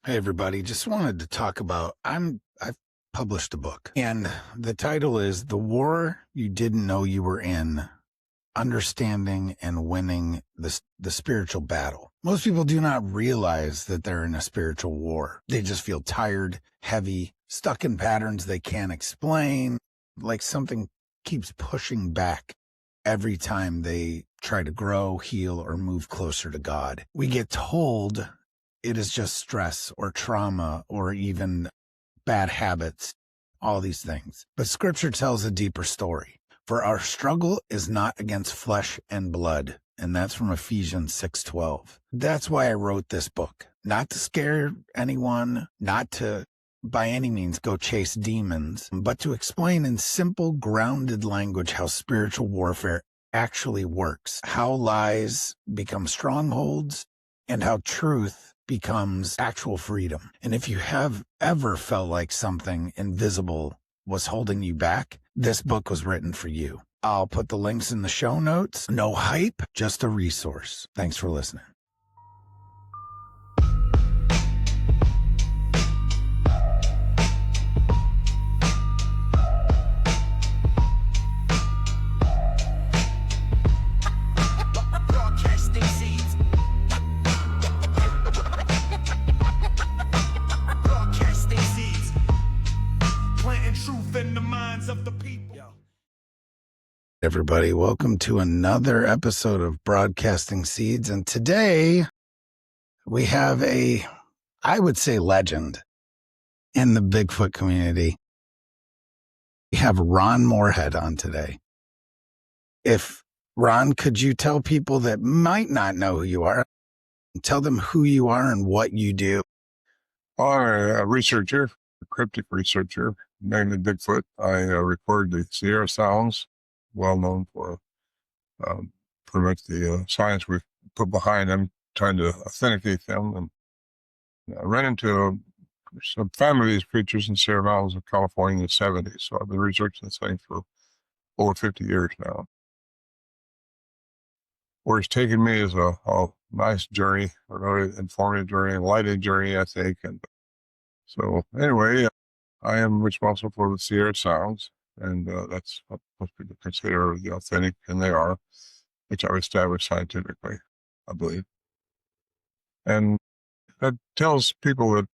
Hey everybody, just wanted to talk about I've published a book and the title is The War You Didn't Know You Were In: Understanding and Winning the Spiritual Battle. Most people do not realize that they're in a spiritual war. They just feel tired, heavy, stuck in patterns they can't explain, like something keeps pushing back every time they try to grow, heal, or move closer to God. We get told it is just stress or trauma or even bad habits, all these things. But scripture tells a deeper story. For our struggle is not against flesh and blood. And that's from Ephesians 6:12. That's why I wrote this book. Not to scare anyone, not to by any means go chase demons, but to explain in simple, grounded language how spiritual warfare actually works, how lies become strongholds, and how truth becomes actual freedom. And if you have ever felt like something invisible was holding you back, this book was written for you. I'll put the links in the show notes. No hype, just a resource. Thanks for listening. Everybody, welcome to another episode of Broadcasting Seeds. And today we have I would say, legend in the Bigfoot community. We have Ron Morehead on today. Ron, could you tell people that might not know who you are, tell them who you are and what you do? I'm a researcher, a cryptic researcher, mainly Bigfoot. I record the Sierra sounds, well known for pretty much the science we've put behind them, trying to authenticate them. And I ran into some family of these creatures in Sierra Mountains of California in the 70s. So I've been researching this thing for over 50 years now. Where it's taken me is a nice journey, a very informative journey, enlightening journey, I think. And so anyway, I am responsible for the Sierra sounds, and that's what most people consider the authentic, and they are, which I've established scientifically, I believe. And that tells people that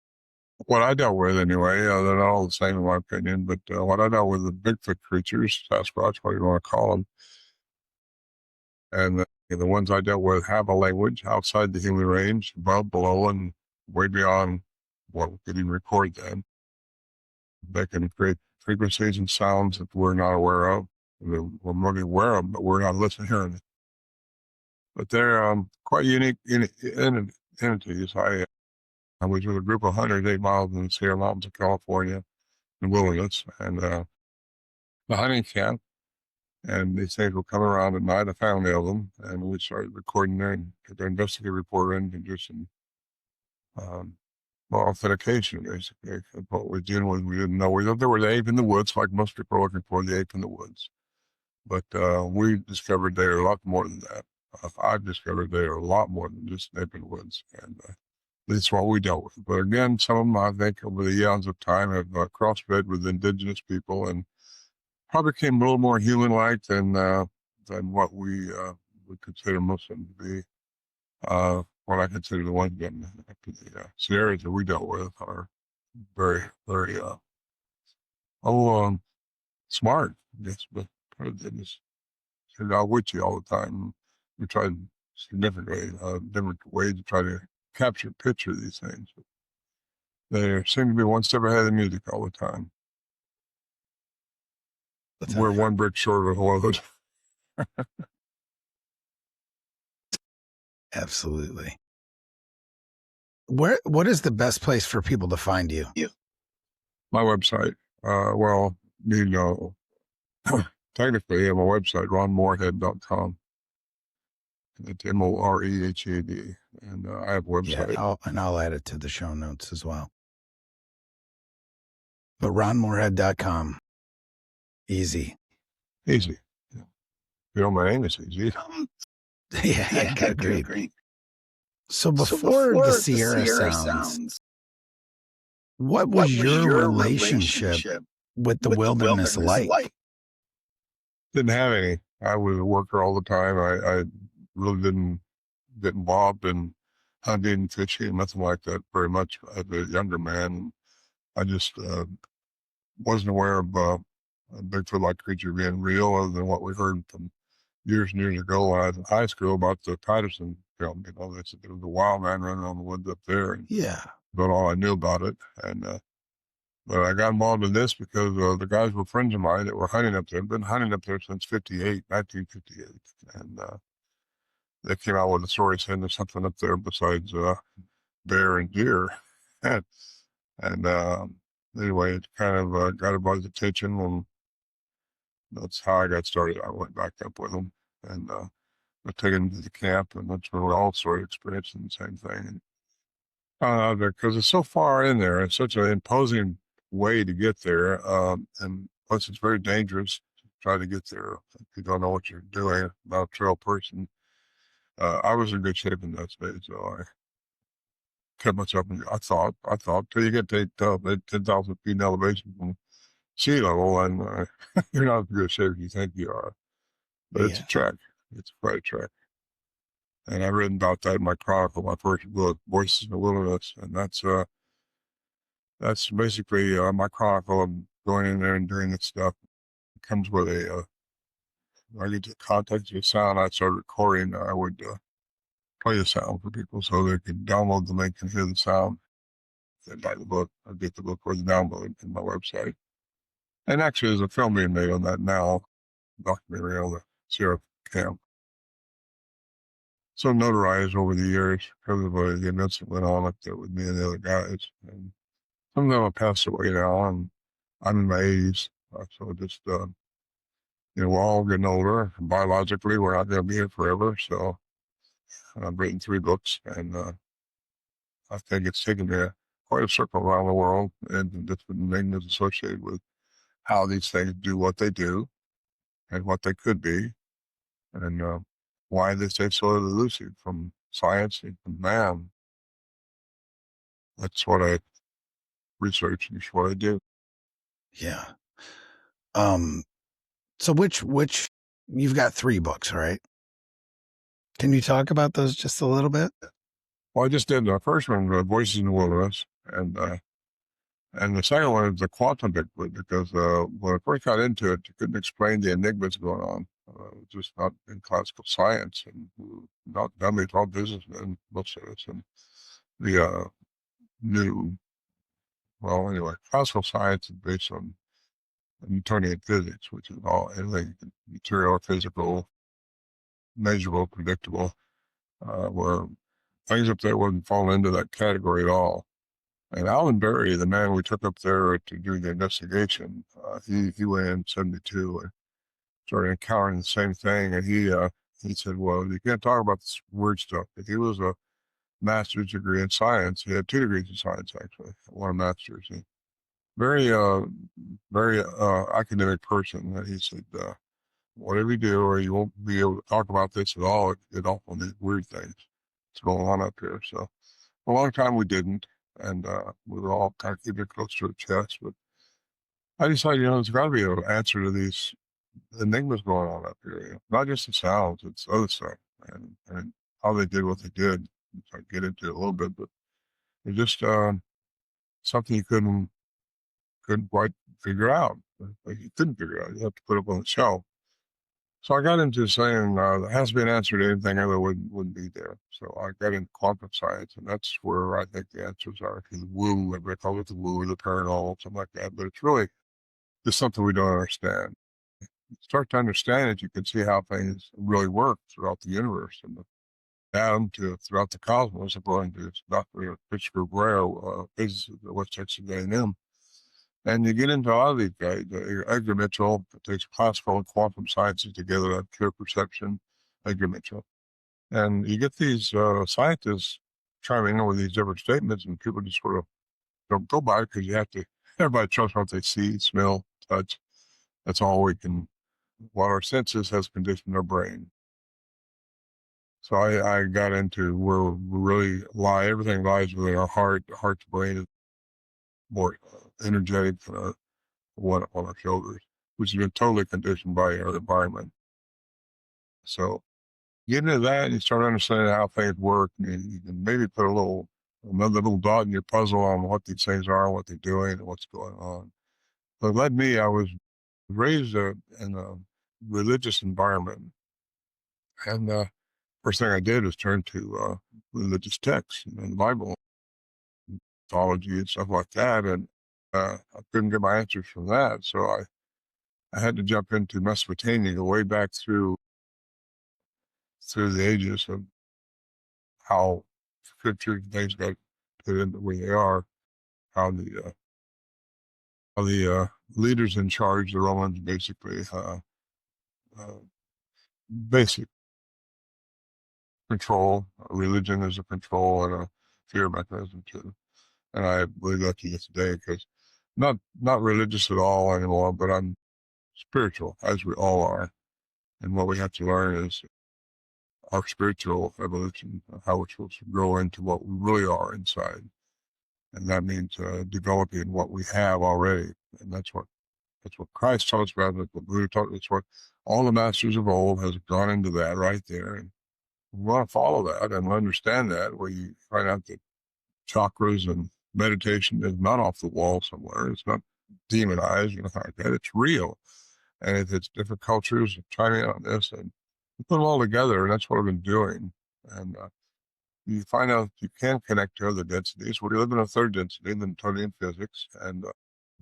what I dealt with anyway, they're not all the same in my opinion, but what I dealt with the Bigfoot creatures, Sasquatch, what you want to call them, and the ones I dealt with have a language outside the human range, above, below, and way beyond what we could even record then. They can create frequencies and sounds that we're not aware of. We're maybe aware of, but we're not listening, hearing it. But they're quite unique entities. I was with a group of hunters 8 miles in the Sierra Mountains of California, in the wilderness, and the hunting camp. And these things would come around at night, a family of them, and we started recording there and get their investigative report in and do some authentication, basically. What we're dealing with, we didn't know. We thought there was ape in the woods, like most people are looking for the ape in the woods. But we discovered they are a lot more than that. I've discovered they are a lot more than just an ape in the woods. And that's what we dealt with. But again, some of them, I think, over the years of time have crossbred with indigenous people and probably became a little more human-like than what we would consider most of them to be. What I consider the ones in the Sierras that we dealt with are very, very smart, I guess, but they just out with you all the time. We tried significantly different ways to try to capture a picture of these things. They seem to be one step ahead of the music all the time. We're one brick short of Hollywood. Absolutely. What is the best place for people to find you? My website. Well, technically I have a website, ronmorehead.com. It's MOREHEAD. And I have a website. Yeah, I'll add it to the show notes as well. But ronmorehead.com. Easy. Easy. Yeah. You know, my name is easy. Yeah, agreed. So before the Sierra sounds, What was your relationship with the wilderness like? Didn't have any. I was a worker all the time. I really didn't get involved in hunting, fishing, nothing like that very much as a younger man. I just wasn't aware of a Bigfoot-like creature being real other than what we heard from years and years ago when I was in high school about the Patterson film. They said there was a wild man running on the woods up there. And Yeah. about all I knew about it. And but I got involved in this because the guys were friends of mine that were hunting up there. I've been hunting up there since 1958. And they came out with a story saying there's something up there besides bear and deer. and anyway, it kind of got everybody's attention, and that's how I got started. I went back up with them and got taken to the camp, and that's where we all started experiencing the same thing. And because it's so far in there, it's such an imposing way to get there, and plus it's very dangerous to try to get there if you don't know what you're doing. Not a trail person. I was in good shape in that stage, so I kept myself. I thought till you get to 10,000 feet in elevation from sea level, and you're not in good shape as you think you are. But it's a trek. It's quite a trek. And I've written about that in my chronicle, my first book, Voices in the Wilderness, and that's basically my chronicle of going in there and doing this stuff. It comes with I get to contact the sound. I started recording. I would play the sound for people so they could download the link and hear the sound. They buy the book. I get the book or the download in my website. And actually, there's a film being made on that now, documentary on the Sierra camp. So notarized over the years because of the events that went on up there with me and the other guys. And some of them have passed away now, and I'm in my 80s. So just, we're all getting older. Biologically, we're not going to be here forever. So I've written 3 books, and I think it's taken me quite a circle around the world, and different enigmas associated with how these things do what they do and what they could be, and why they stay so elusive from science and from man. That's what I research, and it's what I do. Yeah. So which you've got 3 books, right? Can you talk about those just a little bit? Well, I just did the first one, Voices in the Wilderness, and the second one is the Quantum Pickle, because when I first got into it, you couldn't explain the enigmas going on. Just not in classical science, and not dummies, all businessmen, most of us, and the new. Well, anyway, classical science is based on Newtonian physics, which is all anything material, physical, measurable, predictable, where things up there wouldn't fall into that category at all. And Alan Berry, the man we took up there to do the investigation, he went in 72 and started encountering the same thing. And he said, well, you can't talk about this weird stuff. If he was a master's degree in science, he had 2 degrees in science, actually, one a master's. Very, very academic person. And he said, whatever you do, or you won't be able to talk about this at all. Get off on these weird things that's going on up here. So for a long time we didn't, and we were all kind of keeping it close to the chest. But I decided, there's got to be an answer to these enigmas going on up here. Not just the sounds, it's other stuff, and how they did what they did. I get into it a little bit, but it's just something you couldn't quite figure out. Like you couldn't figure out. You have to put up on the shelf. So I got into saying there has to be an answer to anything, other wouldn't be there. So I got into quantum science, and that's where I think the answers are. The woo, everybody calls it the woo or the paranormal, something like that. But it's really just something we don't understand. You start to understand it, you can see how things really work throughout the universe and the atom to throughout the cosmos, according to Dr. Christopher Brea, physicist at West Texas A&M. And you get into a lot of these guys, Edgar Mitchell, that takes classical and quantum sciences together, that pure perception, Edgar Mitchell. And you get these scientists chiming in with these different statements, and people just sort of don't go by it because you have to, everybody trusts what they see, smell, touch. That's all what our senses has conditioned our brain. So I got into where we really lie, everything lies within our heart. The heart's brain is more energetic one on our shoulders, which has been totally conditioned by our environment. So get into that, and you start understanding how things work, and you can maybe put another little dot in your puzzle on what these things are, what they're doing, and what's going on. But like me, I was raised in a religious environment, and first thing I did was turn to religious texts and the Bible, mythology, and stuff like that, and I couldn't get my answers from that, so I had to jump into Mesopotamia, go way back through the ages of how scripture things got put in the way they are, how the leaders in charge, the Romans, basically basic control. Religion is a control and a fear mechanism too. And I believe that to this day, because not religious at all anymore, but I'm spiritual, as we all are. And what we have to learn is our spiritual evolution, how we're supposed to grow into what we really are inside. And that means developing what we have already. And that's what Christ taught us about, that's what Buddha taught us, that's what all the masters of old has gone into that right there. And we want to follow that and understand that, where you find out that chakras and meditation is not off the wall somewhere. It's not demonized or anything like that. It's real. And it's different cultures chiming on this, and we put them all together, and that's what I've been doing. And you find out you can connect to other densities. We live in a third density than Newtonian physics, and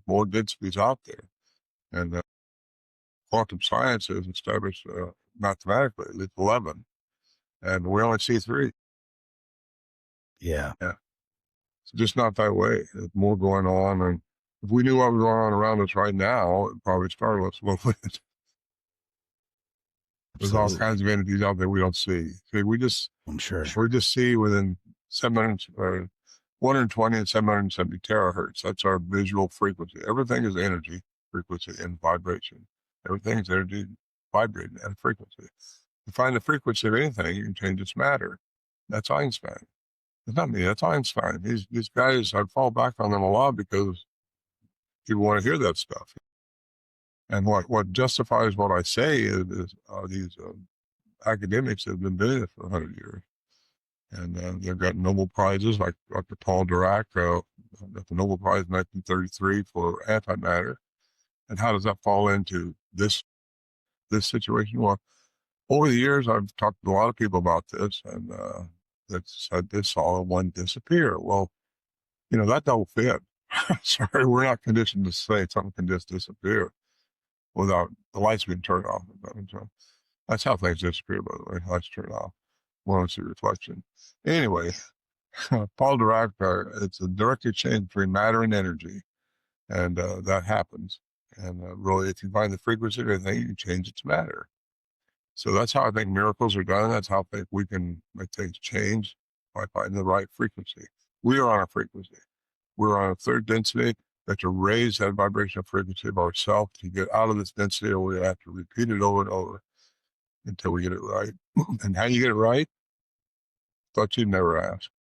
more densities out there. And quantum science has established mathematically at least 11, and we only see 3. Yeah. It's just not that way. There's more going on, and if we knew what was going on around us right now, it'd probably startle us a little bit. There's all kinds of entities out there we don't see. See, I'm sure. we just see within 120 and 770 terahertz. That's our visual frequency. Everything is energy, frequency, and vibration. Everything is energy, vibrating at a frequency. To find the frequency of anything, you can change its matter. That's Einstein. It's not me. That's Einstein. These guys, I fall back on them a lot because people want to hear that stuff. And what justifies what I say is these academics have been doing it for 100 years. And they've got Nobel Prizes, like Dr. Paul Dirac got the Nobel Prize in 1933 for antimatter. And how does that fall into this situation? Well, over the years, I've talked to a lot of people about this, and that said they saw one disappear. Well, that don't fit. Sorry, we're not conditioned to say something can just disappear without the lights being turned off. That's how things disappear, by the way. Lights turn off. Want to see reflection. Anyway, Paul Dirac, it's a direct exchange between matter and energy, and that happens. And really, if you find the frequency of anything, you can change its matter. So that's how I think miracles are done. That's how I think we can make things change, by finding the right frequency. We are on a frequency. We're on a third density. We have to raise that vibrational frequency of ourselves to get out of this density, or we have to repeat it over and over until we get it right. And how you get it right? Thought you'd never ask.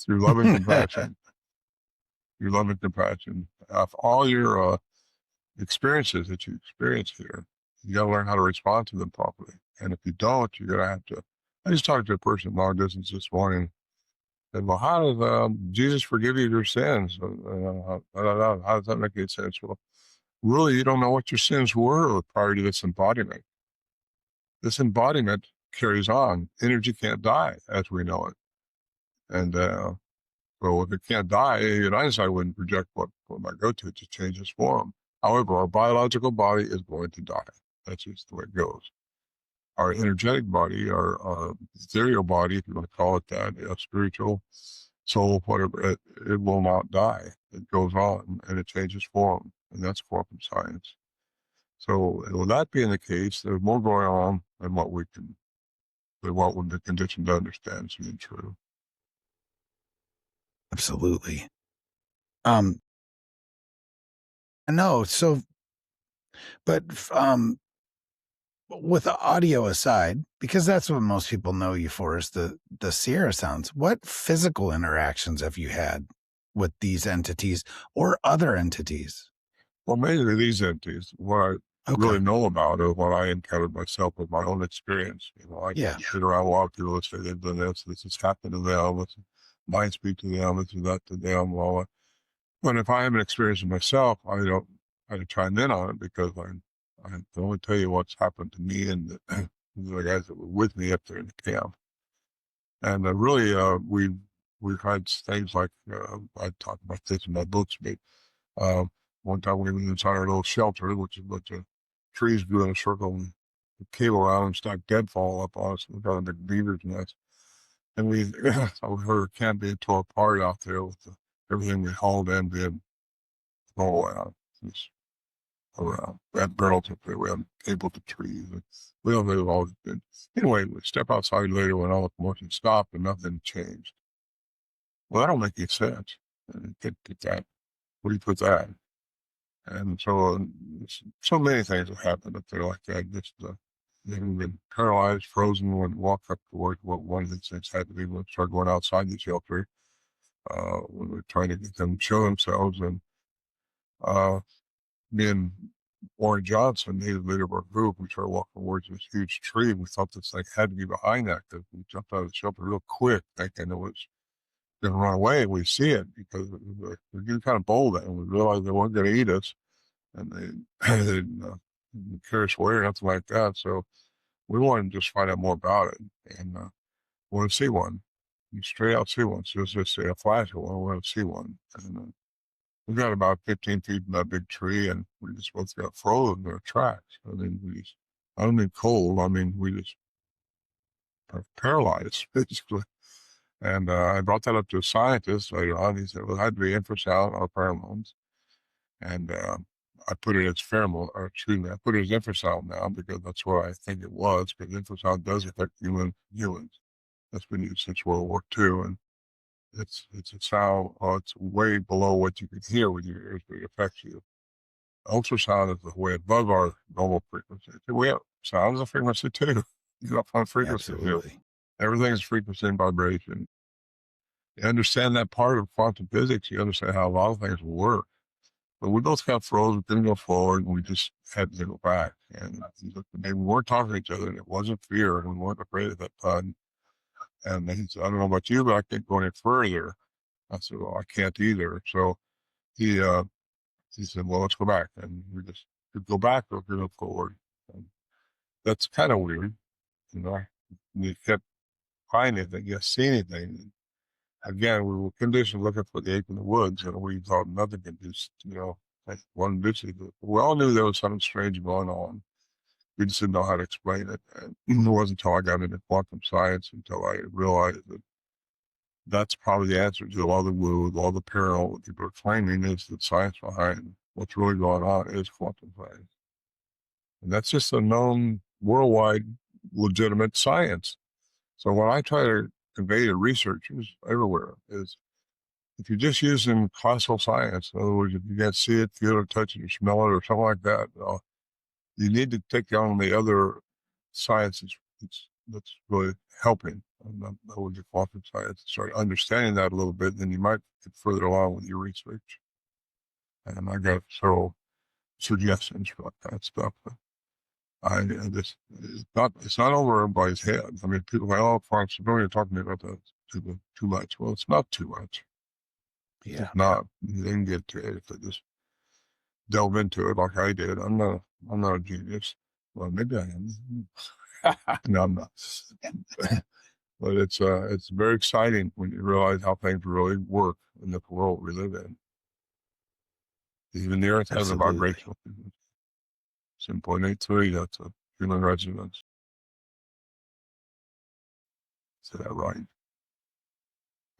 Through love and compassion. Through love and compassion. Of all your experiences that you experience here, you got to learn how to respond to them properly. And if you don't, you're going to have to. I just talked to a person long distance this morning. Said, well, how does Jesus forgive you your sins? How does that make any sense? Well, really, you don't know what your sins were prior to this embodiment. This embodiment carries on. Energy can't die as we know it. And so if it can't die, Einstein wouldn't project what might go to it to change its form. However, our biological body is going to die. That's just the way it goes. Our energetic body, our ethereal body, if you want to call it that, spiritual soul, whatever, it will not die. It goes on and it changes form, and that's quantum science. So, with that being the case, there's more going on than what we've been conditioned to understand as being true. Absolutely. No, so, but with the audio aside, because that's what most people know you for, is the Sierra sounds. What physical interactions have you had with these entities or other entities? Well, mainly these entities. What I really know about or what I encountered myself with my own experience. I sit around a lot of people that say they've done this has happened to them, this might speak to them, this is that to them, well, but if I haven't experienced it myself, I don't chime in on it because I can only tell you what's happened to me and the guys that were with me up there in the camp. And really, we've had things like, I talk about this in my books, but one time we were inside our little shelter, which is a bunch of trees grew in a circle and the cable around and stuck deadfall up on us. We got a big beaver's nest. And we heard a camp being torn apart out there with everything we hauled in being thrown out. Around. We had barrels up there. We had cable to trees. And we don't know all good. Anyway, we step outside later when all the commotion stopped and nothing changed. Well, that don't make any sense. Get that. Where do you put that? And so many things have happened up there like that. Just they've been paralyzed, frozen when we walk up to work. What one of these things had to be when we started going outside the shelter when we were trying to get them to show themselves. And me and Warren Johnson, native leader of our group, we started walking towards this huge tree. We thought this thing had to be behind that because we jumped out of the shelter real quick, thinking it was going to run away. We see it because we're getting kind of bold and we realized they weren't going to eat us. And they didn't carry us away or nothing like that. So we wanted to just find out more about it and want to see one. You straight out see one. So it's just say a flash of one, we want to see one. And we got about 15 feet in that big tree and we just both got frozen in our tracks. I mean, I don't mean cold, I mean, we just are paralyzed, basically. And I brought that up to a scientist later on. He said, well, it had to be infrasound or pheromones. And I put it as pheromone, or excuse me, I put it as infrasound now because that's what I think it was, because infrasound does affect humans. That's been used since World War II, and it's a sound, it's way below what you can hear with your ears, but it affects you. Ultrasound is way above our normal frequency. We have sound is a frequency too. You up on frequency too. Everything is frequency and vibration. You understand that part of quantum physics, you understand how a lot of things work. But we both got frozen, didn't go forward, and we just had to go back. And we weren't talking to each other, and it wasn't fear, and we weren't afraid at that time. And he said, I don't know about you, but I can't go any further. I said, well, I can't either. So he said, well, let's go back. And we just could go back or could go forward. And that's kind of weird. We kept finding anything, see anything. Again, we were conditioned looking for the ape in the woods, and we thought nothing could just, like one bitch. We all knew there was something strange going on. We just didn't know how to explain it. And it wasn't until I got into quantum science until I realized that that's probably the answer to all the woo, all the peril that people are claiming is the science behind what's really going on is quantum science. And that's just a known worldwide legitimate science. So when I try to convey to researchers everywhere is if you're just using classical science, in other words, if you can't see it, feel it, touch it, or smell it, or something like that, you need to take on the other sciences that's really helping. And that would be quantum science. Start understanding that a little bit, then you might get further along with your research. And I got several suggestions for that kind of stuff. It's not over everybody's head. I mean, people go, oh, Frank, you're talking about that too much. Well, it's not too much. Yeah. It's not. They can get to it if they just delve into it like I did. I'm not a genius. Well, maybe I am. No, I'm not. But it's very exciting when you realize how things really work in the world we live in. Even the Earth has a vibrational frequency. 7.83, that's a human resonance. Is that right?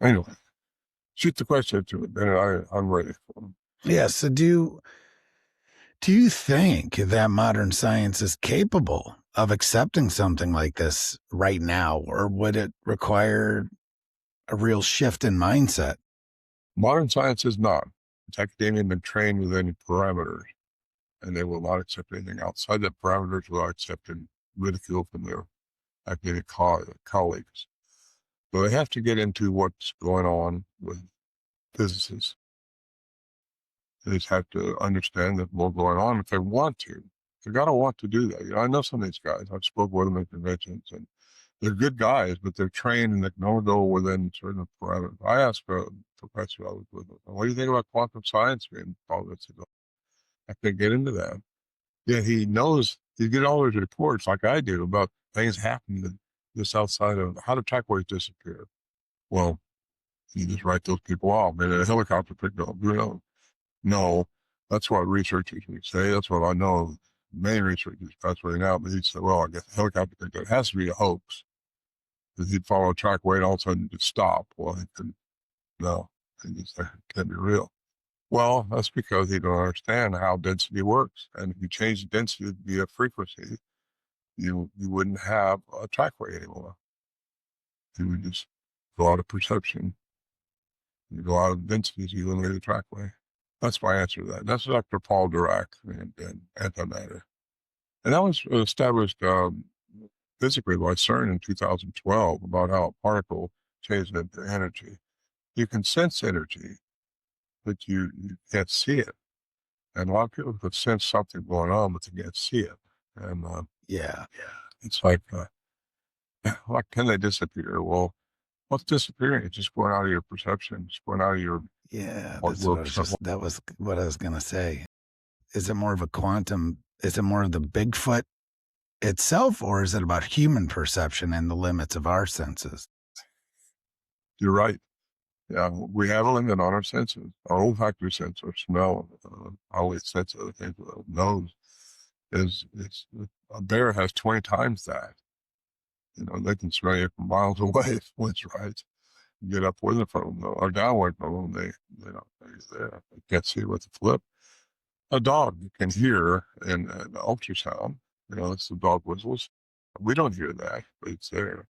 Anyway, shoot the question to it, then I'm ready for them. Yeah, so do you think that modern science is capable of accepting something like this right now, or would it require a real shift in mindset? Modern science is not. It's academia has been trained within parameters, and they will not accept anything outside the parameters without accepting ridicule from their academic colleagues. So they have to get into what's going on with physicists. They just have to understand that what's going on if they want to. They got to want to do that. I know some of these guys. I've spoken with them at conventions, and they're good guys, but they're trained and they can only go within certain parameters. I asked a professor I was with, what do you think about quantum science being followed? I can't get into that. Yeah, he knows, he get all those reports like I do about things happening just outside of, how do trackways disappear? Well, you just write those people off. Maybe a helicopter picked up, No, that's what researchers would say. That's what I know. Many researchers pass right now, but he'd say, well, I guess a helicopter picked up. It has to be a hoax. Because he'd follow a trackway and all of a sudden just stop. Well, he couldn't, no, it can't be real. Well, that's because he don't understand how density works. And if you change the density via frequency, you wouldn't have a trackway anymore. You would just go out of perception. You go out of densities, you eliminate the trackway. That's my answer to that. That's Dr. Paul Dirac and antimatter. And that was established physically by CERN in 2012 about how a particle changes into energy. You can sense energy, but you can't see it. And a lot of people could sense something going on, but they can't see it. And Yeah. it's like, can they disappear? Well, what's disappearing? It's just going out of your perception, just going out of your. Yeah, that was what I was going to say. Is it more of the Bigfoot itself, or is it about human perception and the limits of our senses? You're right. Yeah, we have a limit on our senses. Our olfactory sense, our smell, how we sense other things with our nose. A bear has 20 times that. They can smell you from miles away when it's right. You get up with it from them or down away from them, they're there. They can't see with the flip. A dog can hear in an ultrasound. It's the dog whistles. We don't hear that, but it's there.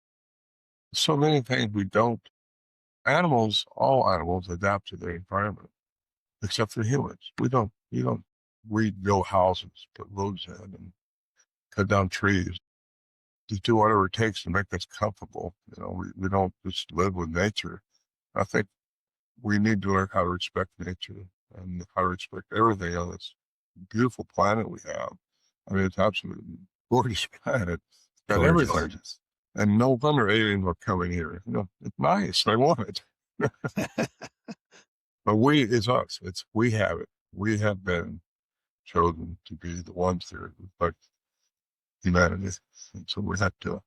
So many things we don't. All animals adapt to their environment, except for humans. We don't rebuild houses, put roads in, and cut down trees. Just do whatever it takes to make us comfortable. We don't just live with nature. I think we need to learn how to respect nature and how to respect everything on this beautiful planet we have. I mean, it's absolutely gorgeous planet. It's got everything. And no wonder aliens are coming here. It's nice. They want it. But it's us. We have it. We have been chosen to be the ones that reflect humanity. And so we have to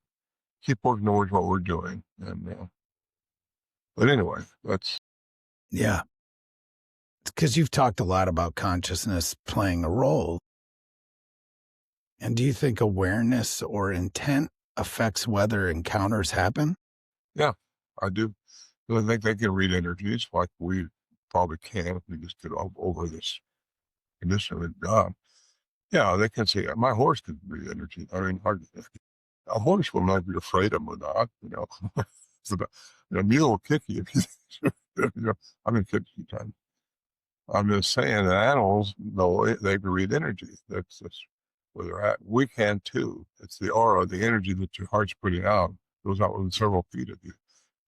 keep working towards what we're doing. And but anyway, that's. Yeah. Because you've talked a lot about consciousness playing a role. And do you think awareness or intent affects whether encounters happen? Yeah, I do. I think they can read energies like we probably can if we just get over this condition. Yeah, they can see. My horse can read energy. I mean, a horse will know if you're afraid of him or not. A mule will kick you. I've been kicked a few times. I'm just saying that animals know they can read energy. That's where they're at. We can too. It's the aura, the energy that your heart's putting out goes out within several feet of you.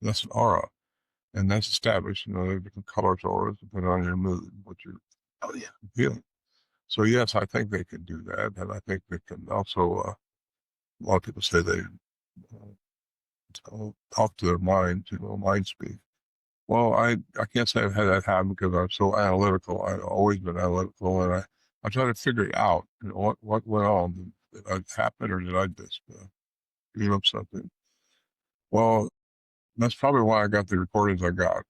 That's an aura. And that's established, there are different colors auras depending on your mood, what you're feeling. So yes, I think they can do that. And I think they can also, a lot of people say they talk to their mind, mind speak. Well, I can't say I've had that happen because I'm so analytical. I've always been analytical, and I try to figure it out. What went on? Did it happen, or did I just dream up something? Well, that's probably why I got the recordings I got,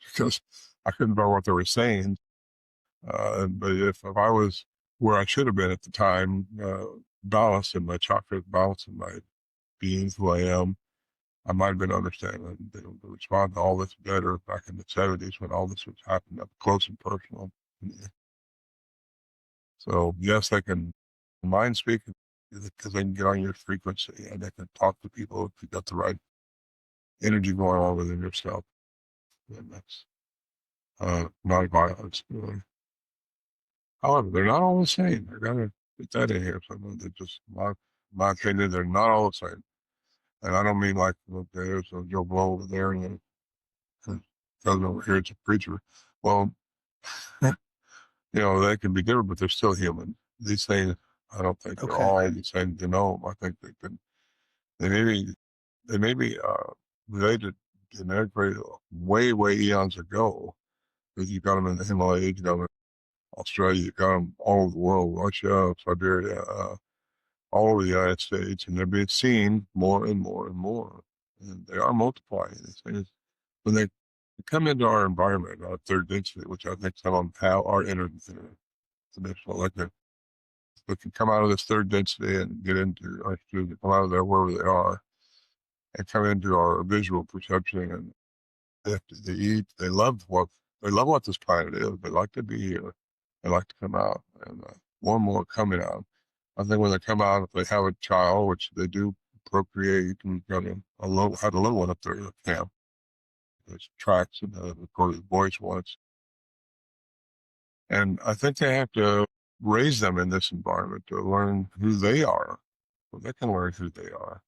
because I couldn't know what they were saying. But if I was where I should have been at the time, balanced in my chakras, balanced in my being, who I am, I might have been understanding and respond to all this better back in the 70s when all this was happening up close and personal. So yes, they can mind speak because they can get on your frequency and they can talk to people if you got the right energy going on within yourself. And that's not violence, really. However, they're not all the same. I gotta put that in here. They're just my opinion. They're not all the same, and I don't mean like there's a Joe Blow over there, and cousin over here is a preacher. Well, they can be different, but they're still human. These things, I don't think they're all the same genome. I think they may be related genetically way, way eons ago. Because you got them in the Himalayas, you got them in Australia, you got them all over the world, Russia, Siberia, all over the United States, and they're being seen more and more and more. And they are multiplying. These things, when they come into our environment, our third density, which I think some of them have, are interdimensional, like they can come out of this third density and get into, come out of there wherever they are, and come into our visual perception. And they eat, they love what this planet is. They like to be here. They like to come out, and more and more coming out. I think when they come out, if they have a child, which they do procreate, and got had a little one up there at camp. There's tracks and recorded voice once. And I think they have to raise them in this environment to learn who they are. So they can learn who they are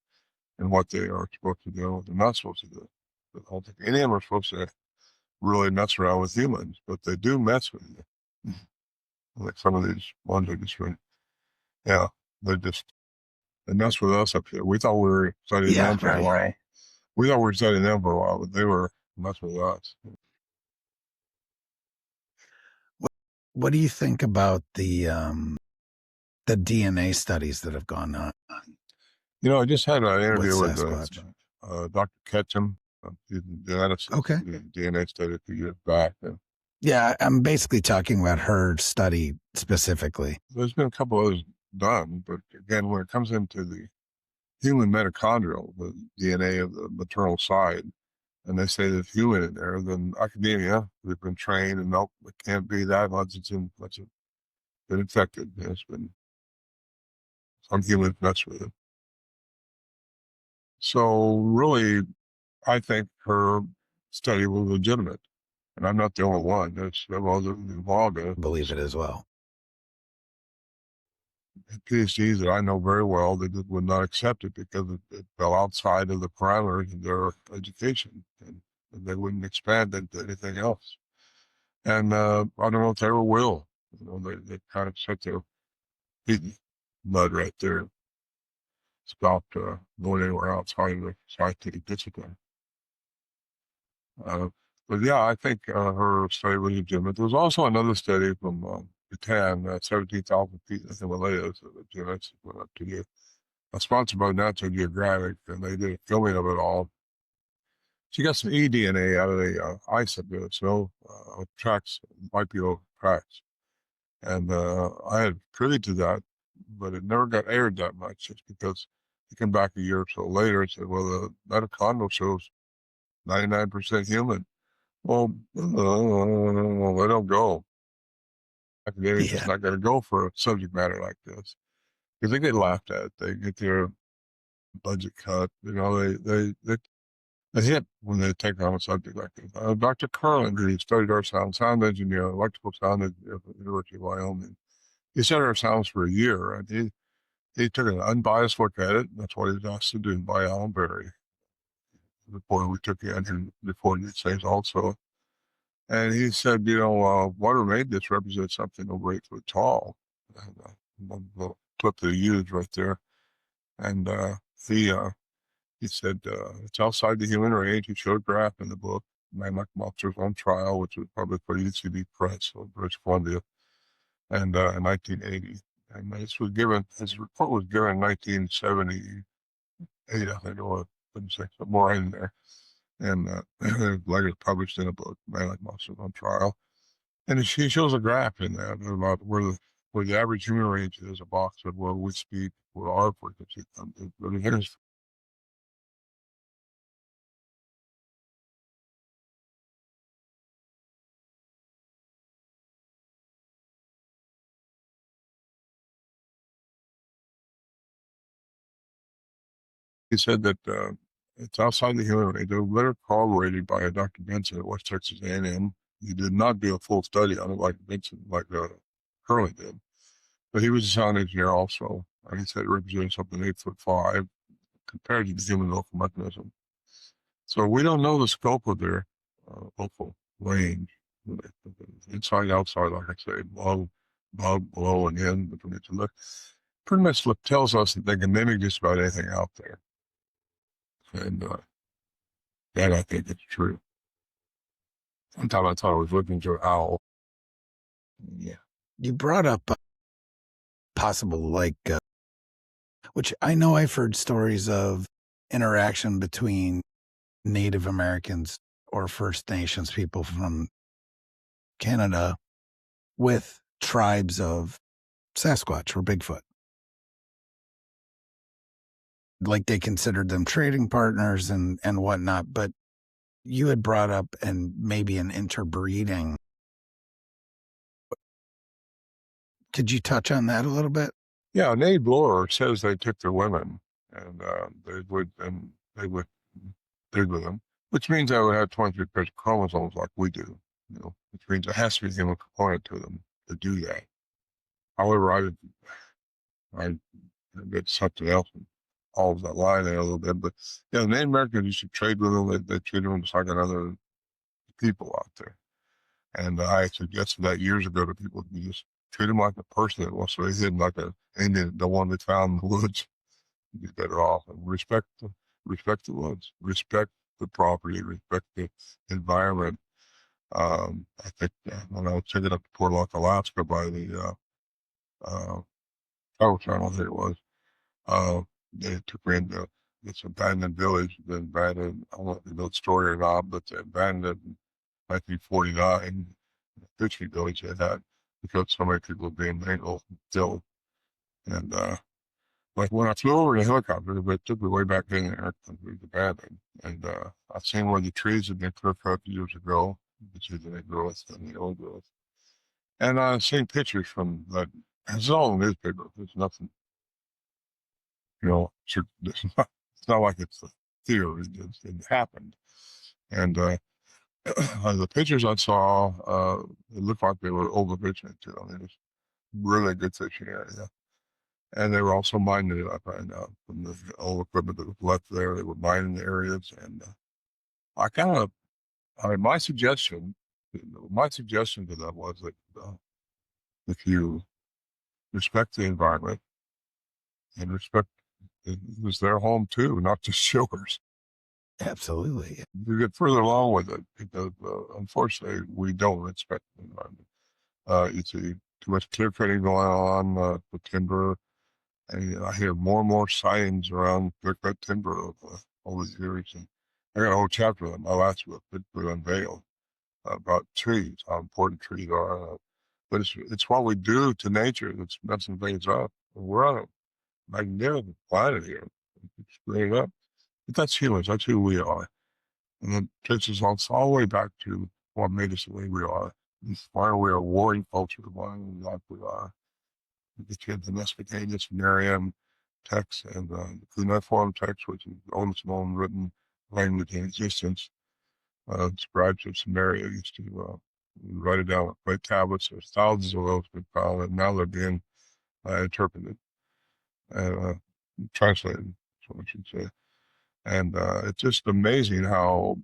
and what they are supposed to do and what they're not supposed to do. But I don't think any of them are supposed to really mess around with humans, but they do mess with you. Like some of these ones are just really, they mess with us up here. We thought we were studying them for a while. We thought we were studying them for a while, but they were messing with us. What do you think about the DNA studies that have gone on? I just had an interview with Dr. Ketchum. He's a geneticist. DNA study a few years back. Yeah, I'm basically talking about her study specifically. There's been a couple others done, but again, when it comes into the human mitochondrial, the DNA of the maternal side, and they say there's human in there, then academia, they've been trained, and nope, it can't be that much. It's been infected. It's been some humans mess with it. So really, I think her study was legitimate, and I'm not the only one. There's several others involved in it. I believe it as well. PhDs that I know very well, they just would not accept it because it fell outside of the parameters of their education, and they wouldn't expand into anything else. And I don't know if they ever will. They kind of set their feet in mud right there. Stopped going anywhere outside of the scientific discipline. But yeah, I think her study was legitimate. There was also another study from Bhutan, 17,000 feet in the Himalayas, genetics went up to get sponsored by Natural Geographic, and they did a filming of it all. She got some eDNA out of the ice up there, snow tracks, bipedal tracks. And I had privy to that, but it never got aired that much, just because he came back a year or so later and said, well, the mitochondrial shows 99% human. Well, they don't go. Academics just not going to go for a subject matter like this because they get laughed at. They get their budget cut. They hit when they take on a subject like this. Dr. Carlin, who studied our sound engineer, electrical sound engineer at the University of Wyoming, he studied our sounds for a year, and he took an unbiased look at it. That's what he was asked to do by Alan Berry, the reporter we took in, who reported these things also. And he said, water made this represents something over 8 foot tall. And the clip they used right there. And he said, it's outside the human range. He showed a graph in the book, Man-like Monsters on Trial, which was published by UCB Press of British Columbia, and in 1980. And his report was given in 1978, I think it was, more in there. And later published in a book, Man-like Monsters on Trial. And she shows a graph in that about where the average human range is, a box of where we speak, where our frequency comes. Here's he said that it's outside the human range. They were later corroborated by a Dr. Benson at West Texas A&M. He did not do a full study on it like Benson, like Curley did. But he was a sound engineer also. And he said it represented something 8'5" compared to the human vocal mechanism. So we don't know the scope of their local range. Inside, outside, like I say, above, below, and in. But when you look, pretty much tells us that they can mimic just about anything out there. And that I think is true. One time I thought I was looking to an owl. Yeah. You brought up possible, which I know I've heard stories of interaction between Native Americans or First Nations people from Canada with tribes of Sasquatch or Bigfoot. Like they considered them trading partners and whatnot, but you had brought up and maybe an interbreeding. Could you touch on that a little bit? Yeah, Nate Bloor says they took their women and they would breed with them, which means they would have 23 pairs of chromosomes like we do, which means there has to be a human component to them to do that. However, I get something else and all of that line there a little bit, but yeah, the Native Americans used to trade with them. They treated them just like another people out there. And I suggested that years ago to people, you just treat them like a person that was so hidden, like an Indian, the one they found in the woods. You'd be better off. And respect the woods, respect the property, respect the environment. I think when I was taken up to Portlock, Alaska by the Travel Channel, I think it was, they took me into this abandoned village, the abandoned, I don't know if you know the story or not, but the abandoned 1949 fishing village they had because so many people were being mangled and killed. And like when I flew over in a helicopter, they took me way back in there because it was abandoned. And I've seen where the trees had been clear cut years ago, the trees that they growth and the old growth. And I've seen pictures from that. It's all in the newspaper. There's nothing, it's not like it's a theory. It happened. And the pictures I saw, it looked like they were overfishing too. I mean, it was really good fishing area. And they were also mining it, I find out, from the old equipment that was left there. They were mining the areas. And my suggestion to them was that if you respect the environment and respect it was their home too, not just yours. Absolutely. You get further along with it because, unfortunately, we don't respect the environment. You see too much clear cutting going on for timber, and I hear more and more sightings around clear cut timber over the years. And I got a whole chapter in my last book, Bigfoot Unveiled, about trees, how important trees are. But it's what we do to nature that's messing things up. We're on a magnificent planet here. It's screwing it up. But that's humans. That's who we are. And it takes us all the way back to what made us the way we are. Why we are a warring culture, why we like we are. You have the Mesopotamian Sumerian text and the cuneiform text, which is the oldest known written language in existence. Scribes of Sumeria used to write it down with clay tablets. There's thousands of those been found, and now they're being interpreted and translated, so I should say. And it's just amazing how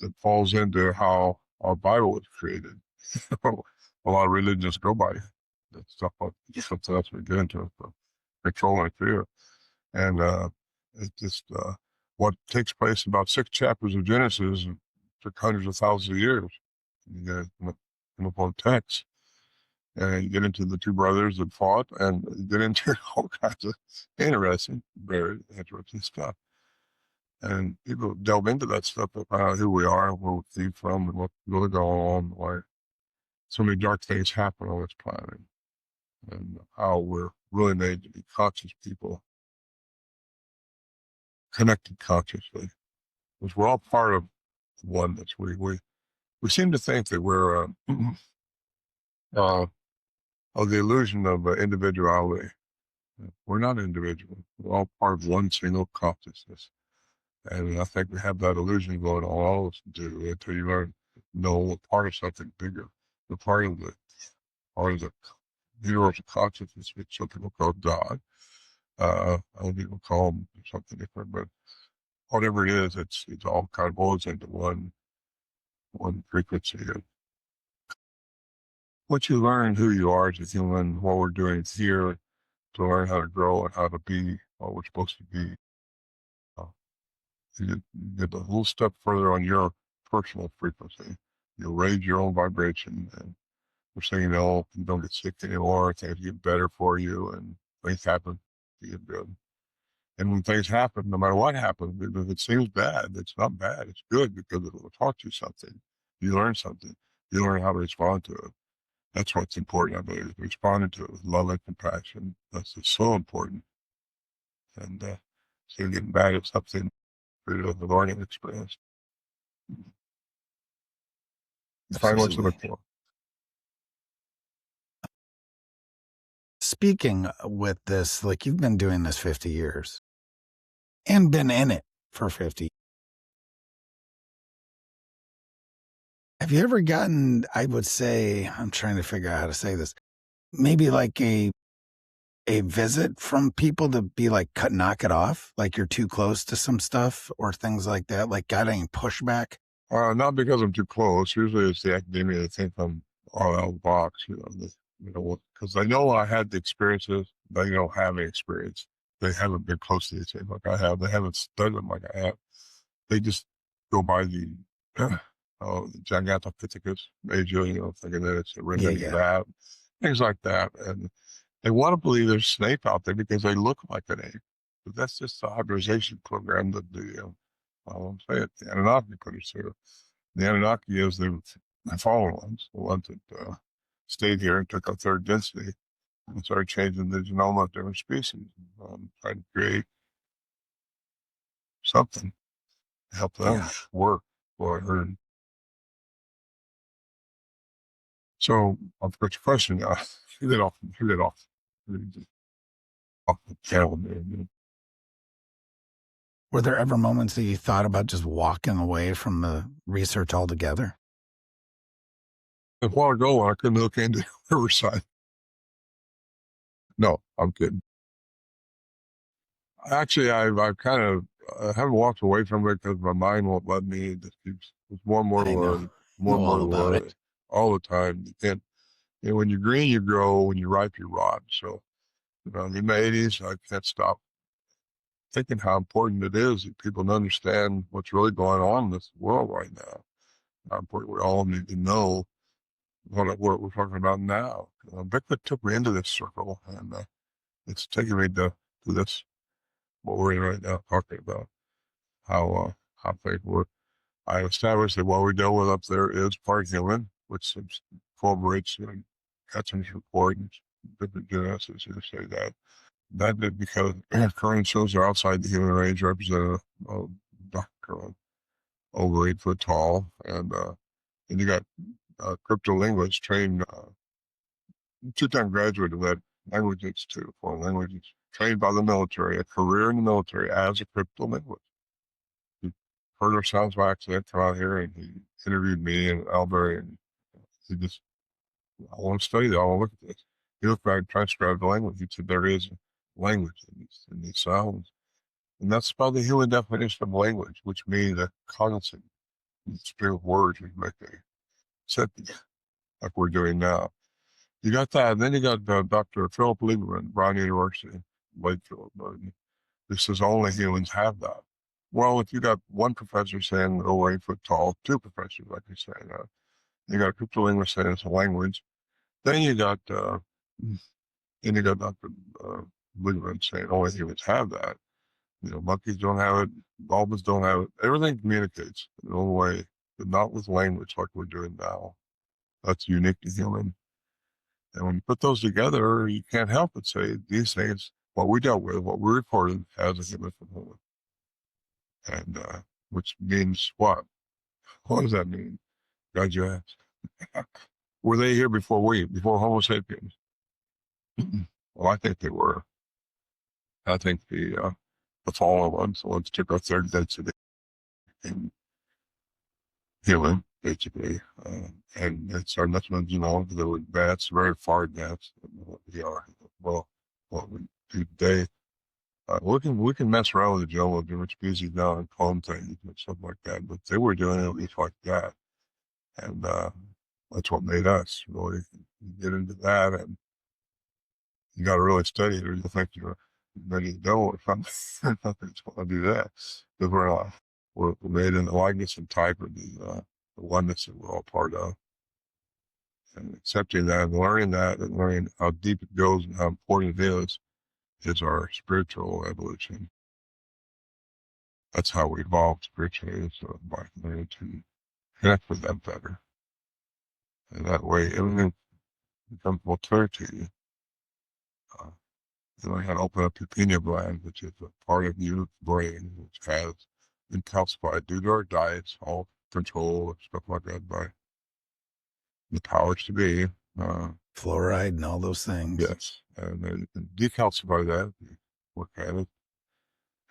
it falls into how our Bible was created. A lot of religions go by that stuff, something else we get into, control and fear. And it just, what takes place in about 6 chapters of Genesis took hundreds of thousands of years. You come upon text, and you get into the 2 brothers that fought, and you get into all kinds of very interesting stuff. And people delve into that stuff about who we are, where we came from, and what's really going on, why so many dark things happen on this planet, and how we're really made to be conscious people, connected consciously. Because we're all part of oneness. We seem to think that we're of the illusion of individuality. We're not individual. We're all part of one single consciousness. And I think we have that illusion going on, all of us do, until you learn to know we're part of something bigger. We're part of the universal consciousness, which some people call God. Other people call them something different, but whatever it is, it's all kind of boils into one one frequency of what you learn, who you are as a human, what we're doing here to learn how to grow and how to be what we're supposed to be. Uh, you get a little step further on your personal frequency. You'll raise your own vibration, and we're saying, no, you don't get sick anymore. Things get better for you, and things happen. You get good. And when things happen, no matter what happens, if it seems bad, it's not bad. It's good because it will taught you something. You learn something. You learn how to respond to it. That's what's important, I believe. Responding to it with love and compassion. That's just so important. And so getting bad at something through the learning experience. Find what you look for. Speaking with this, like you've been doing this 50 years and been in it for 50. Have you ever gotten, I would say, I'm trying to figure out how to say this, maybe like a visit from people to be like, knock it off, like you're too close to some stuff or things like that, like got any pushback? Not because I'm too close. Usually it's the academia that think I'm all out of the box, because I know I had the experiences. They don't have any experience. They haven't been close to these things like I have. They haven't studied them like I have. They just go by the Gigantopithecus major, thinking that it's related to that, things like that. And they want to believe there's a snake out there because they look like an ape. But that's just the hybridization program that the Anunnaki put us through. The Anunnaki is the fallen ones, the ones that stayed here and took up third density and started changing the genome of different species, trying to create something to help them work for her. So I've got your question now. Hit it off the calendar. Were there ever moments that you thought about just walking away from the research altogether? A while ago, I couldn't look into the Riverside. No, I'm kidding. Actually, I've kind of haven't walked away from it because my mind won't let me. It just keeps more and more to learn, more and more to learn all the time. You can't. When you're green, you grow. When you're ripe, you rot. So, in my 80s, I can't stop thinking how important it is that people understand what's really going on in this world right now. How important we all need to know what we're talking about now. Bigfoot took me into this circle, and it's taken me to this, what we're in right now, talking about how things work. I established that what we deal with up there is part human, which corroborates Ketchum's report and different geneticists who say that. That did because current shows are outside the human range, represent a doctor over 8 foot tall, and you got cryptolinguists trained, two-time graduate of that language institute, foreign languages, trained by the military, a career in the military as a cryptolinguist. He heard our sounds by accident, come out here, and he interviewed me and Albert, and he just, I want to study that, I want to look at this. He looked back and transcribed the language. He said, there is a language in these sounds. And that's by the human definition of language, which means a cognizant stream of words we make a sentence, like we're doing now. You got that, and then you got Dr. Philip Lieberman, Brown University, Wakefield. This says only humans have that. Well, if you got one professor saying over 8 foot tall, two professors, like you say, you got a cryptolinguist saying it's a language. Then you got Dr. Lieberman saying only humans have that. Monkeys don't have it, dolphins don't have it. Everything communicates in its own way, but not with language like we're doing now. That's unique to human. And when you put those together, you can't help but say these things, what we dealt with, what we recorded, has a human component. And which means what? What does that mean? God, you ask. Were they here before Homo sapiens? Well, I think they were. I think the fallen ones, the ones who took our third density and human, basically. And it's our natural genome. They were advanced, very far advanced than what we are. Well, what we do today. We can mess around with the genome of different species now and clone things and stuff like that, but they were doing it at least like that. And that's what made us really get into that. And you got to really study it, or you think you're ready to go or something. Nothing's going to do that, because we're made in the likeness and type of the oneness that we're all part of. And accepting that and learning how deep it goes and how important it is our spiritual evolution. That's how we evolve spiritually, is by learning to connect with them better. And that way, everything becomes more clear to you. You learn how to open up your pineal gland, which is a part of your brain, which has been calcified due to our diets, all control, stuff like that, by the powers to be. Fluoride and all those things. Yes. And then you can decalcify that, work at it.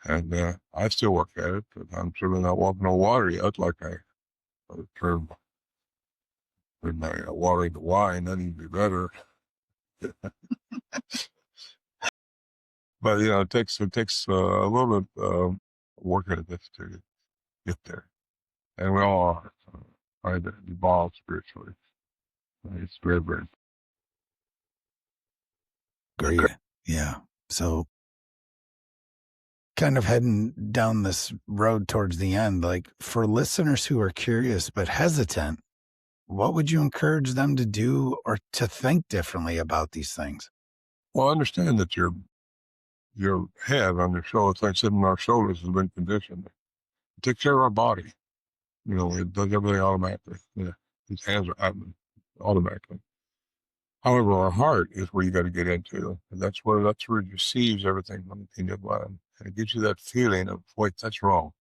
And I still work at it, but I'm certainly not walking on water yet, like I term in my watering the wine. That need to be better. But it takes a little bit work at this to get there, and we all are trying to evolve spiritually. It's very, very Great. Yeah. So kind of heading down this road towards the end, like for listeners who are curious but hesitant, what would you encourage them to do or to think differently about these things? well. Understand that your head on your shoulders, like I said, in our shoulders has been conditioned. It takes care of our body. It does everything automatically. These hands are happening automatically. However, our heart is where you got to get into, and that's where it receives everything from the pineal gland, and it gives you that feeling of, wait, that's wrong,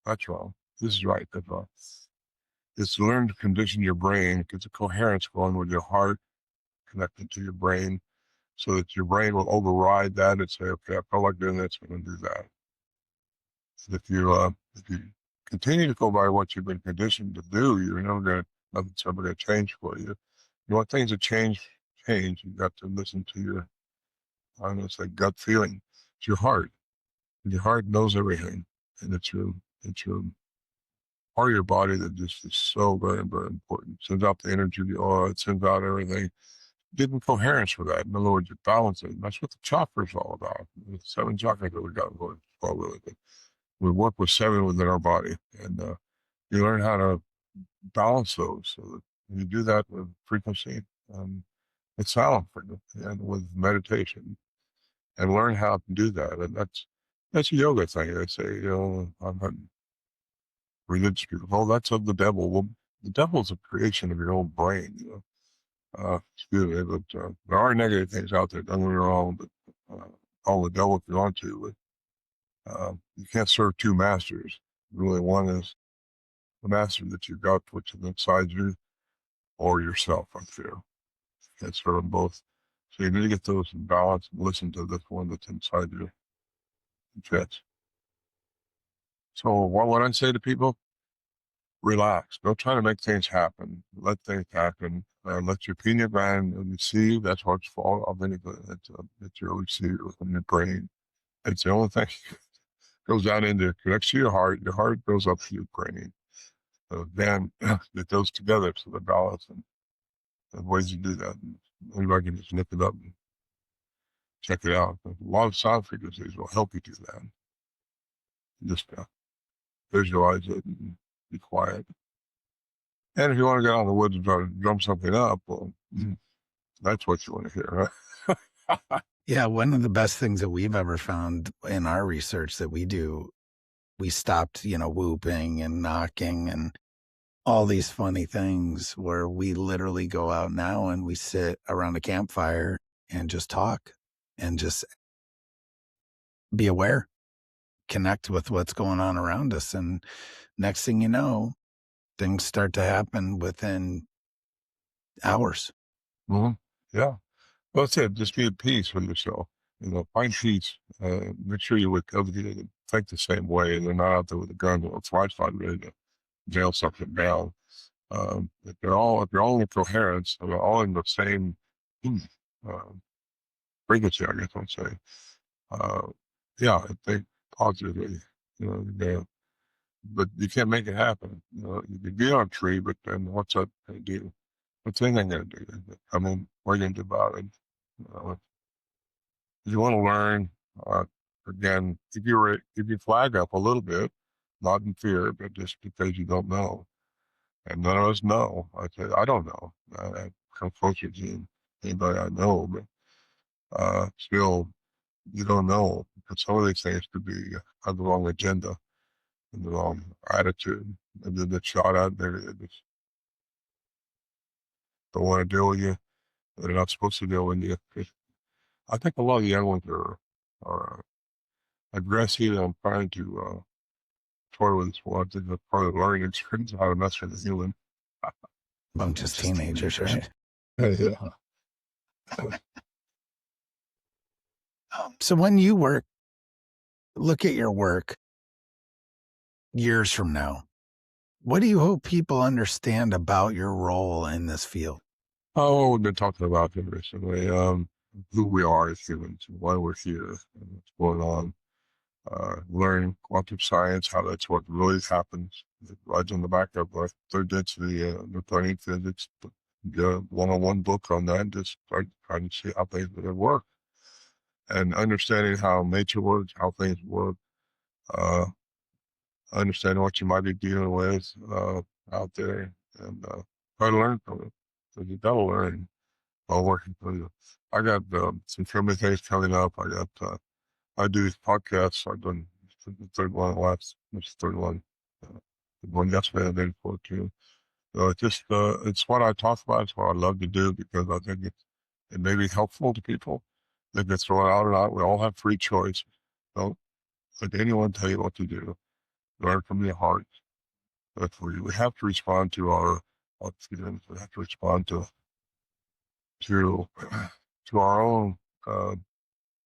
that's wrong, this is right, that's wrong. It's to learn to condition your brain, get the coherence going with your heart connected to your brain, so that your brain will override that and say, okay, I feel like doing this, I'm going to do that. If you continue to go by what you've been conditioned to do, you're never going to, nothing's ever going to change for you. You want things to change. You've got to listen to your, I'm going to say, gut feeling. It's your heart. And your heart knows everything. And it's your part of your body that just is so very, very important. It sends out the energy, the aura, it sends out everything. Getting coherence for that. In other words, you balance it. And that's what the chakra is all about. The 7 chakras that we got going. It's all really good. We work with 7 within our body. And you learn how to balance those. So that when you do that with frequency, it's sound frequency, and with meditation, and learn how to do that. And that's a yoga thing. They say, I'm not religious people. Oh, that's of the devil. Well, the devil's a creation of your own brain. Excuse me, but there are negative things out there. Don't get me wrong, but call the devil if you want to. But you can't serve 2 masters. Really, one is the master that you got, which is inside you, or yourself, I feel. You can't serve them both. So you need to get those in balance and listen to this one that's inside you. Fits. So what would I say to people? Relax. Don't try to make things happen. Let things happen. Let your pineal gland receive. That's what's fall of anything that you'll receive within your brain. It's the only thing goes down in there, connects to your heart. Your heart goes up to your brain. So then it goes together, so the balance, and the ways you do that. Anybody can just look it up and check it out. A lot of sound frequencies will help you do that. Just visualize it and be quiet. And if you want to get out in the woods and try to drum something up, well, that's what you want to hear, right? Yeah, one of the best things that we've ever found in our research that we do, we stopped, whooping and knocking and all these funny things where we literally go out now and we sit around a campfire and just talk and just be aware, connect with what's going on around us. And next thing you know, things start to happen within hours. Mm-hmm. Yeah. Well, that's it. Just be at peace with yourself. Find peace. Make sure you're with other people that think the same way. They're not out there with a gun or a flashlight ready to nail something down. If they're all in coherence, they're all in the same frequency, I guess I'd say. Yeah, I think positively. but you can't make it happen. You can get on a tree, but then what's that going to do? What's anything going to do? I mean, what are you going to do about it? If you want to learn, again, keep your flag up a little bit, not in fear, but just because you don't know. And none of us know. I said, I don't know. I come closer to anybody I know, but still, you don't know. Because some of these things could be on the wrong agenda and the wrong attitude. And then it's shot out there. They just don't want to deal with you. They're not supposed to deal with you. I think a lot of young ones are aggressive and trying to toy with this one. I think that's part of the learning experience, how to mess with a human. Bunch of teenagers, right? Yeah. So when you look at your work years from now, what do you hope people understand about your role in this field? Oh, we've been talking about it recently. Who we are as humans, why we're here, and what's going on. Learn quantum science, how that's what really happens. It rides on the back of third density Newtonian physics. The one-on-one book on that, just start trying to see how things would work. And understanding how nature works, how things work, understanding what you might be dealing with out there, and try to learn from it. So you gotta learn while working for you. I got some filming things coming up. I do these podcasts. I've done the third one last. This third one. The one yesterday I did for too. So it's what I talk about. It's what I love to do because I think it may be helpful to people. They can throw it out or not. We all have free choice. Don't let anyone tell you what to do. Learn from your heart. But we have to respond to our feelings. We have to respond to our own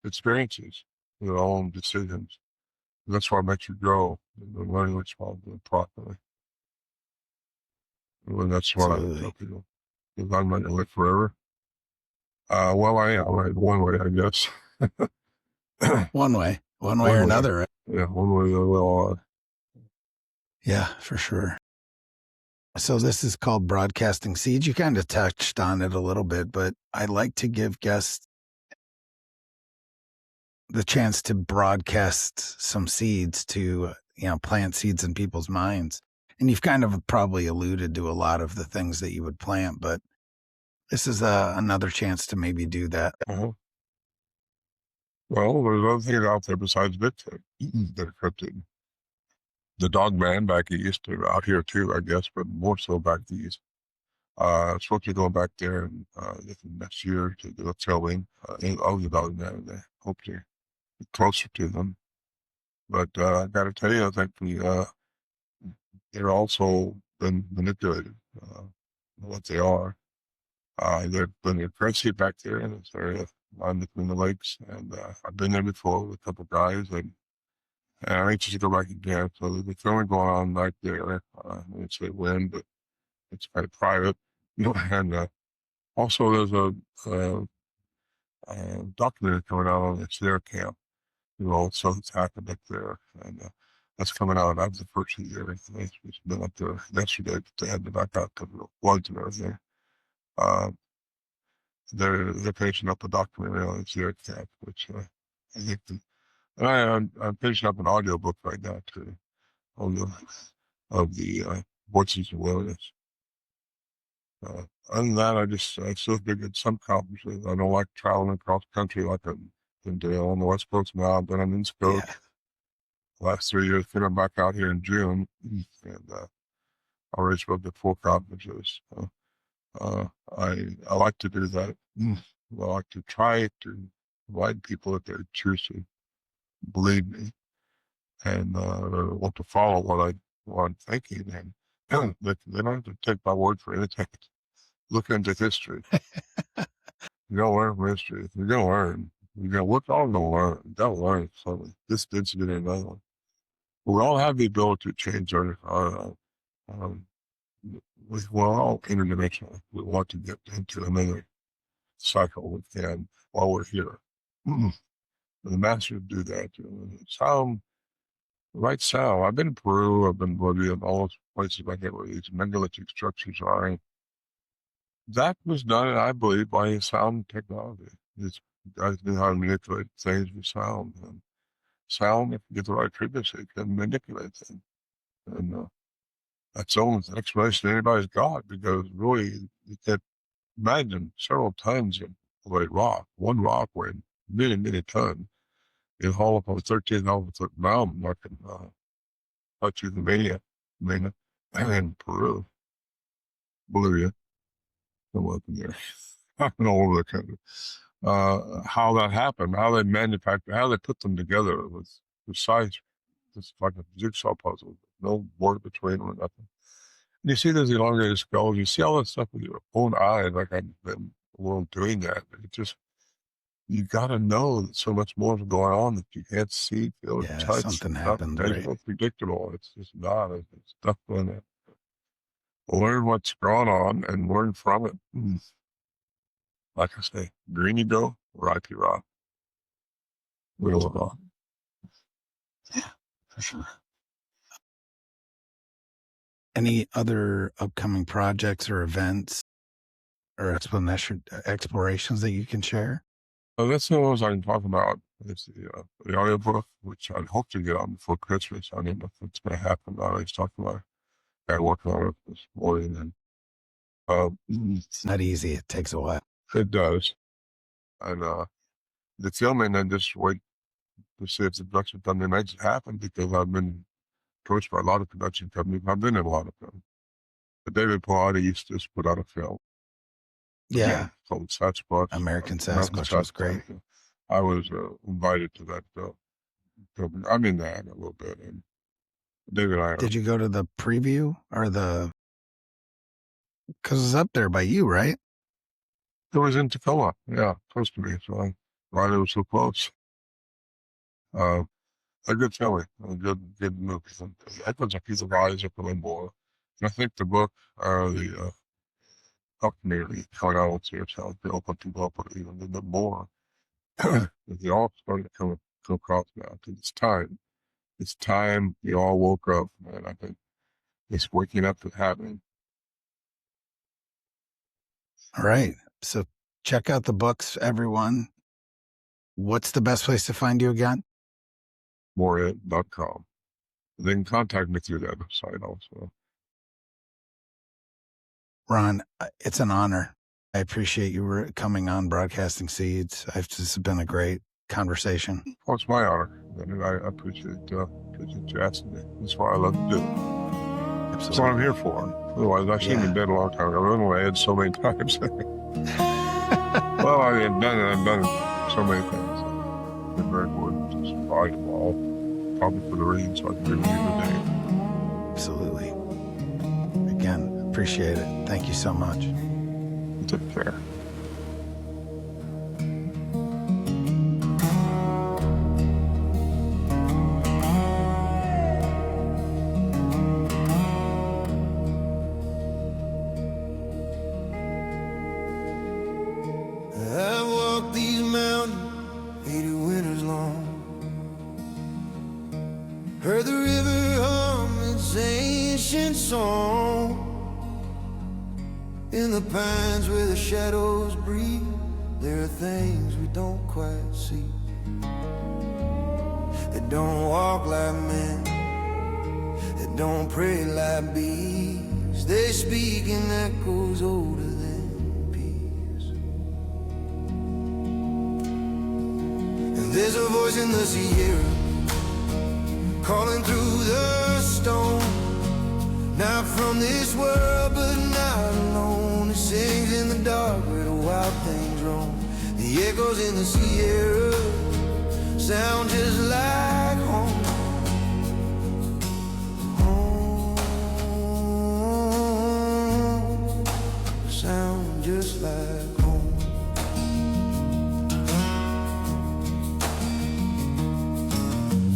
experiences, our own decisions. And that's what makes you grow. Learning to respond to it properly. And that's what I tell people. Because I'm not going to live forever. Well, I am. Right? One way, I guess. One way or another. Right? Yeah, one way or the other. Yeah, for sure. So this is called Broadcasting Seeds. You kind of touched on it a little bit, but I like to give guests the chance to broadcast some seeds to, plant seeds in people's minds. And you've kind of probably alluded to a lot of the things that you would plant, but this is another chance to maybe do that. Uh-huh. Well, there's other things out there besides Bigfoot that are cryptid. The Dogman back east, out here too, I guess, but more so back east. Supposed to go back there next year to do a filming of the Dogman, and I hope to get closer to them. But I got to tell you, I think they're also been manipulated. What they are. They've been aggressive back there in this area, line between the lakes, and I've been there before with a couple of guys, and I'm anxious to go back again. So there's a filming going on back there. I wouldn't say when, but it's kind of private. And also there's a documentary coming out on the Sierra camp. So it's happened up there, and that's coming out after the first year. It's been up there yesterday, but they had to back out because of the floods and everything. They're finishing up a documentary on the Sierra camp, which I think, and I'm finishing up an audiobook right now too, on the voices of wilderness. Other than that, I still big at some conferences. I don't like traveling across the country like I've been doing on the West Coast now. I've been on the East Coast the last 3 years. I'm back out here in June, and I already spoke at 4 conferences. I like to do that. I like to try to provide people that they choose to believe me and want to follow what I'm thinking. And they don't have to take my word for anything. Look into history. You're going to learn from history. You're going to learn. We're all going to learn. You got to learn something. This incident and another one. We all have the ability to change our we're all interdimensional. We want to get into another cycle we can while we're here. The masters do that. right sound. I've been in Peru, I've been in Bolivia, and all those places I get where these megalithic structures are. And that was done, I believe, by sound technology. These guys knew how to manipulate things with sound. And sound, if you get the right frequency, can manipulate things. And that's the only explanation anybody's got, because really you can't imagine several tons of weight rock. One rock weighed many, many tons. You haul up a 13,000-foot mountain like in Pennsylvania, and in Peru, Bolivia, somewhere up in there, and all over the country. How that happened, how they manufactured, how they put them together with precise, just like a jigsaw puzzle, no board between them or nothing. And you see those elongated skulls, you see all that stuff with your own eyes, like I've been the world doing that. It just, you got to know that so much more is going on that you can't see, feel, Yeah, touch. something It's happened, not right? predictable. It's just not. It's definitely learn what's going on and learn from it. Like I say, green you go, ripe you rock. Real rock. Yeah, for sure. Any other upcoming projects or events or explorations that you can share? So that's the ones I can talk about. It's the audiobook, which I'd hope to get on before Christmas. I don't know if it's going to happen. I always talk about it. I worked on it this morning, and It's not easy. It takes a while. it does. And the filming, I just wait to see if the production company makes it happen, because I've been approached by a lot of production companies. I've been in a lot of them. But David Pilati used to just put out a film. Yeah. Called Sasquatch. American Sasquatch was great. I was invited to that film. I'm in that a little bit. And David and I Did you go to the preview or because it's up there by you, right? It was in Tacoma. Yeah, close to me. So it was so close. A good film, a good movie. That was a piece of eyes up in more. I think the book, the community coming out here, so they open people up even a little bit more. They all started to come across now. It's time. It's time we all woke up, and I think it's waking up to happening. All right. So check out the books, everyone. What's the best place to find you again? Morehead.com. They can contact me through that site also. Ron, it's an honor. I appreciate you coming on Broadcasting Seeds. This has been a great conversation. Well, it's my honor. And I appreciate you asking me. That's what I love to do. Absolutely. That's what I'm here for. Otherwise, I should have been dead a long time ago. I don't know why I had so many times. Well, I've done so many things. It's been very important to survive them all. Probably for the reasons so I can bring you today. Absolutely. Again, appreciate it. Thank you so much. Take care. I've walked these mountains 80 winters long. Heard the river hum its ancient song. In the pines where the shadows breathe, there are things we don't quite see. They don't walk like men, they don't pray like bees. They speak in echoes older than peace. And there's a voice in the Sierra calling through the stone. Not from this world, but not alone. It sings in the dark where the wild things roam. The echoes in the Sierra sound just like home. Home sound just like home.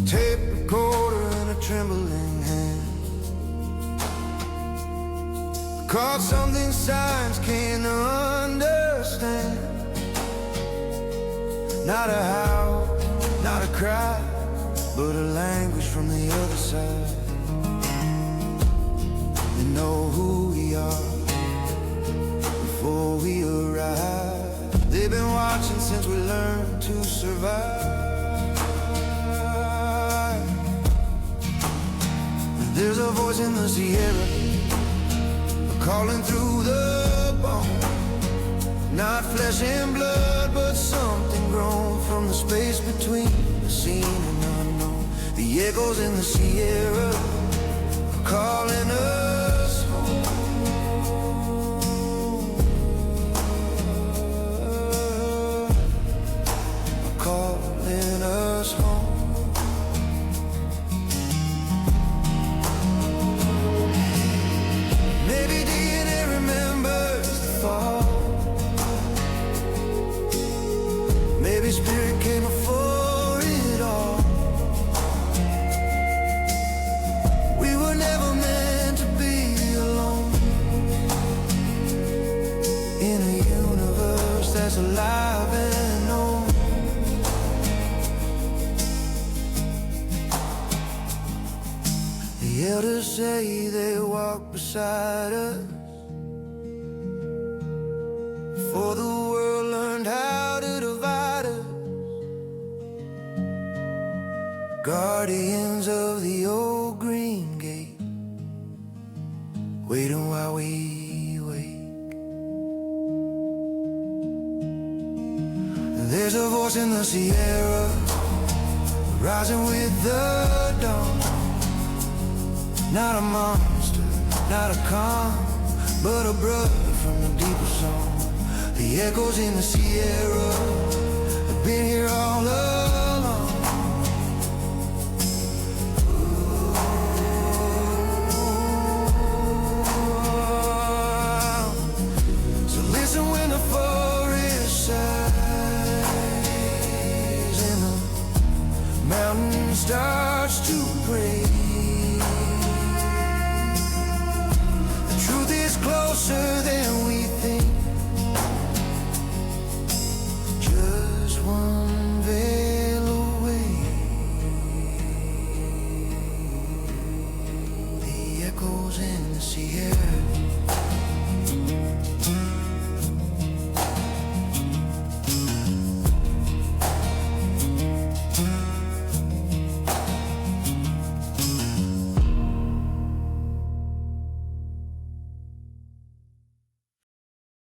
Tape recorder and a trembling hand. Caught something science can't understand. Not a howl, not a cry, but a language from the other side. They know who we are before we arrive. They've been watching since we learned to survive. There's a voice in the Sierra calling through the bone. Not flesh and blood, but something grown from the space between the seen and unknown. The echoes in the Sierra are calling us home. Are calling us home. Maybe DNA remembers the fall. Maybe spirit came before it all. We were never meant to be alone in a universe that's alive and known. The elders say they walk beside us for the world learned how to divide us. Guardians of the old green gate, waiting while we wake. There's a voice in the Sierra, rising with the dawn. Not a monster, not a calm, but a brother from the deeper song. The echoes in the Sierra have been here all along. So listen when the forest sighs and the mountain starts to break. The truth is closer